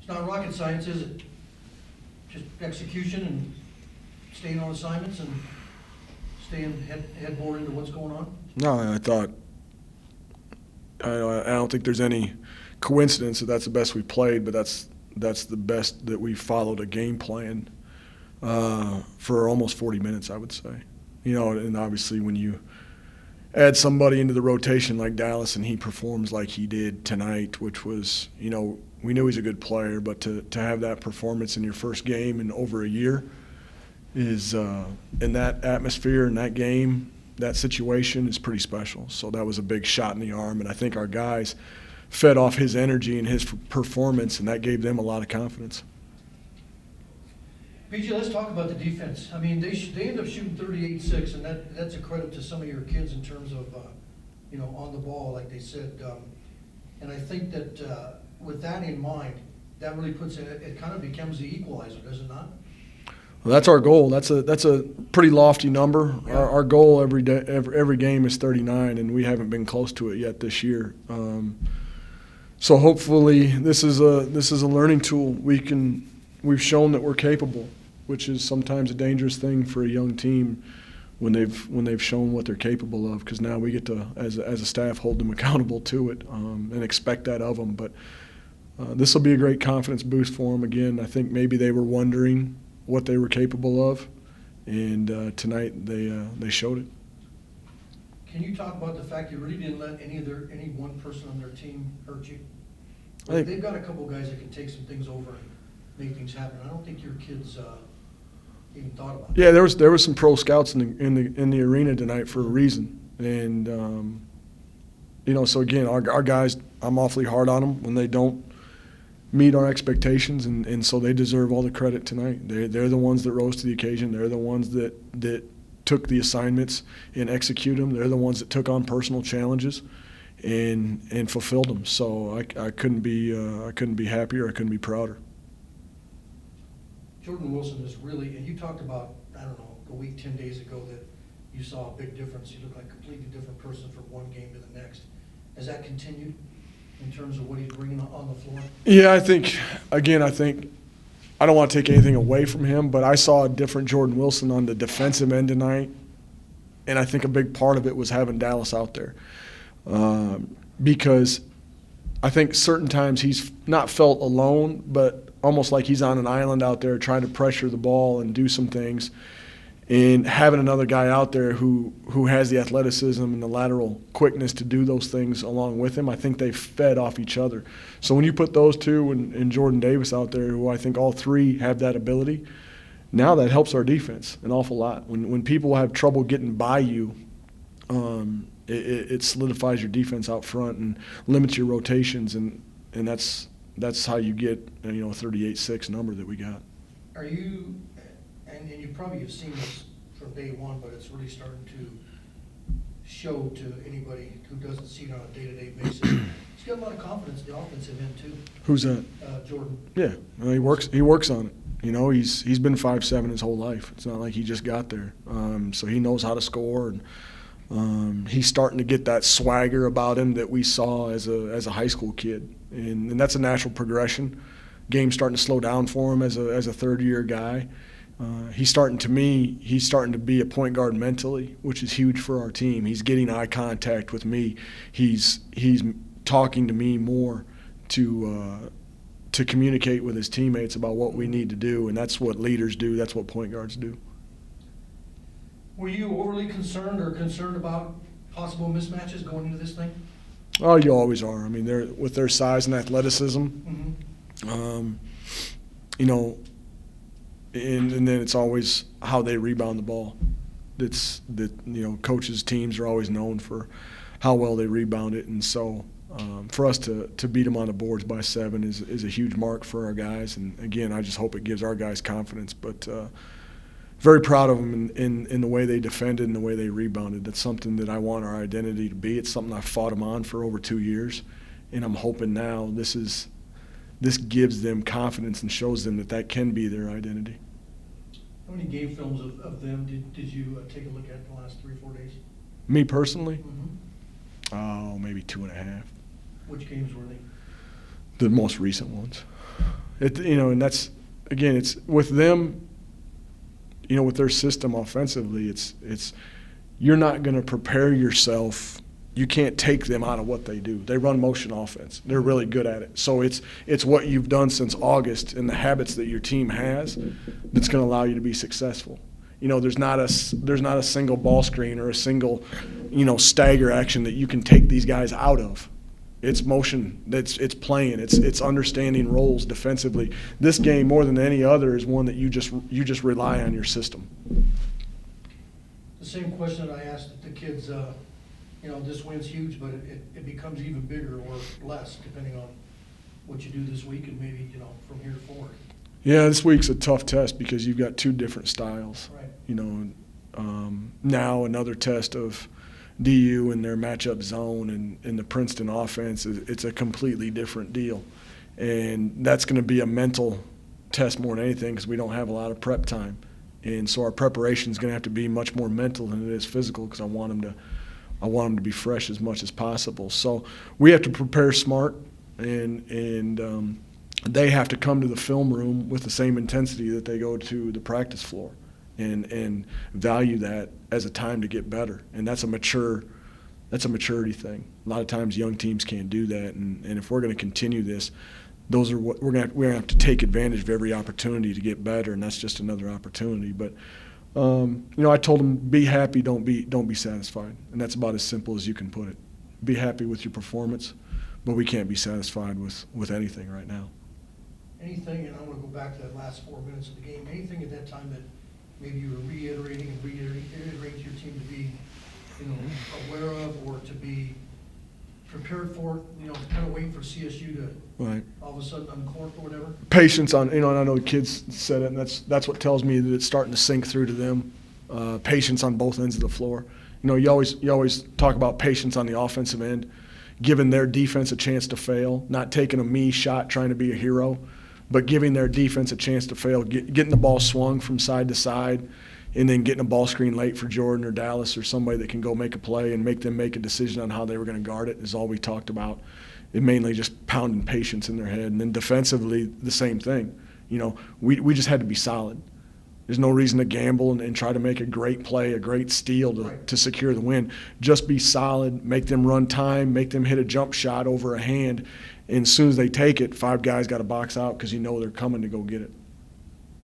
It's not rocket science, is it? Just execution and staying on assignments and staying headboard into what's going on? No, I don't think there's any coincidence that that's the best we've played, but that's the best that we followed a game plan for almost 40 minutes, I would say. And obviously when you add somebody into the rotation like Dallas and he performs like he did tonight, which was, we knew he's a good player, but to have that performance in your first game in over a year is in that atmosphere, in that game, that situation is pretty special. So that was a big shot in the arm, and I think our guys fed off his energy and his performance, and that gave them a lot of confidence. B.J., let's talk about the defense. I mean, they end up shooting 38-6, and that's a credit to some of your kids in terms of, on the ball, like they said. And I think that with that in mind, that really it kind of becomes the equalizer, does it not? Well, that's our goal. That's a pretty lofty number. Yeah. Our goal every game is 39, and we haven't been close to it yet this year. So hopefully this is a learning tool. We've shown that we're capable, which is sometimes a dangerous thing for a young team when they've shown what they're capable of, because now we get to, as a staff, hold them accountable to it and expect that of them. But this will be a great confidence boost for them. Again, I think maybe they were wondering what they were capable of, and tonight they showed it. Can you talk about the fact you really didn't let any one person on their team hurt you? They've got a couple guys that can take some things over and make things happen. I don't think your kids even thought about it. Yeah, there was some pro scouts in the arena tonight for a reason, and so again, our guys, I'm awfully hard on them when they don't meet our expectations, and so they deserve all the credit tonight. They're the ones that rose to the occasion. They're the ones that took the assignments and execute them. They're the ones that took on personal challenges and fulfilled them. So I couldn't be happier. I couldn't be prouder. Jordan Wilson is really, and you talked about, I don't know, a week, 10 days ago that you saw a big difference. You look like a completely different person from one game to the next. Has that continued in terms of what he's bringing on the floor? Yeah, I think I don't want to take anything away from him, but I saw a different Jordan Wilson on the defensive end tonight, and I think a big part of it was having Dallas out there because I think certain times he's not felt alone, but almost like he's on an island out there trying to pressure the ball and do some things. And having another guy out there who has the athleticism and the lateral quickness to do those things along with him, I think they fed off each other. So when you put those two and Jordan Davis out there, who I think all three have that ability, now that helps our defense an awful lot. When people have trouble getting by you, it solidifies your defense out front and limits your rotations, and that's how you get a 38-6 number that we got. Are you? And you probably have seen this from day one, but it's really starting to show to anybody who doesn't see it on a day-to-day basis. He's got a lot of confidence in the offensive end too. Who's that? Jordan. Yeah, well, he works on it. He's been 5'7" his whole life. It's not like he just got there. So he knows how to score, and he's starting to get that swagger about him that we saw as a high school kid, and that's a natural progression. Game's starting to slow down for him as a third-year guy. He's starting to be a point guard mentally, which is huge for our team. He's getting eye contact with me. He's talking to me more to communicate with his teammates about what we need to do, and that's what leaders do. That's what point guards do. Were you overly concerned about possible mismatches going into this thing? Oh, you always are. I mean, with their size and athleticism, Mm-hmm. And then it's always how they rebound the ball. Coaches' teams are always known for how well they rebound it, and so for us to beat them on the boards by 7 is a huge mark for our guys. And again, I just hope it gives our guys confidence. But very proud of them in the way they defended and the way they rebounded. That's something that I want our identity to be. It's something I fought them on for over 2 years, and I'm hoping now this gives them confidence and shows them that can be their identity. How many game films of them did you take a look at in the last 3-4 days? Me personally? Mm-hmm. Oh, maybe 2.5. Which games were they? The most recent ones. And that's, again, it's with them, with their system offensively, it's you're not going to prepare yourself. You can't take them out of what they do. They run motion offense. They're really good at it. So it's what you've done since August and the habits that your team has that's going to allow you to be successful. There's not a single ball screen or a single, stagger action that you can take these guys out of. It's motion. It's playing. It's understanding roles defensively. This game, more than any other, is one that you just rely on your system. The same question that I asked the kids. This win's huge, but it becomes even bigger or less depending on what you do this week and maybe, from here forward. Yeah, this week's a tough test because you've got two different styles. Right. Now another test of DU and their matchup zone and the Princeton offense, it's a completely different deal. And that's going to be a mental test more than anything because we don't have a lot of prep time. And so our preparation is going to have to be much more mental than it is physical because I want them to be fresh as much as possible. So we have to prepare smart, and they have to come to the film room with the same intensity that they go to the practice floor, and value that as a time to get better. And that's a maturity thing. A lot of times young teams can't do that, and if we're going to continue this, those are what we're going to have to take advantage of every opportunity to get better, and that's just another opportunity. But I told them, be happy, don't be satisfied. And that's about as simple as you can put it. Be happy with your performance, but we can't be satisfied with anything right now. Anything, and I want to go back to that last 4 minutes of the game, anything at that time that maybe you were reiterating to your team to be, aware of or to be prepared for, kind of waiting for CSU to right. all of a sudden uncork or whatever? Patience on, and I know the kids said it, and that's what tells me that it's starting to sink through to them. Patience on both ends of the floor. You always talk about patience on the offensive end, giving their defense a chance to fail, not taking a me shot trying to be a hero, but giving their defense a chance to fail, getting the ball swung from side to side, and then getting a ball screen late for Jordan or Dallas or somebody that can go make a play and make them make a decision on how they were going to guard it is all we talked about. It mainly just pounding patience in their head. And then defensively, the same thing. We just had to be solid. There's no reason to gamble and try to make a great play, a great steal to secure the win. Just be solid, make them run time, make them hit a jump shot over a hand, and as soon as they take it, 5 guys got to box out because they're coming to go get it.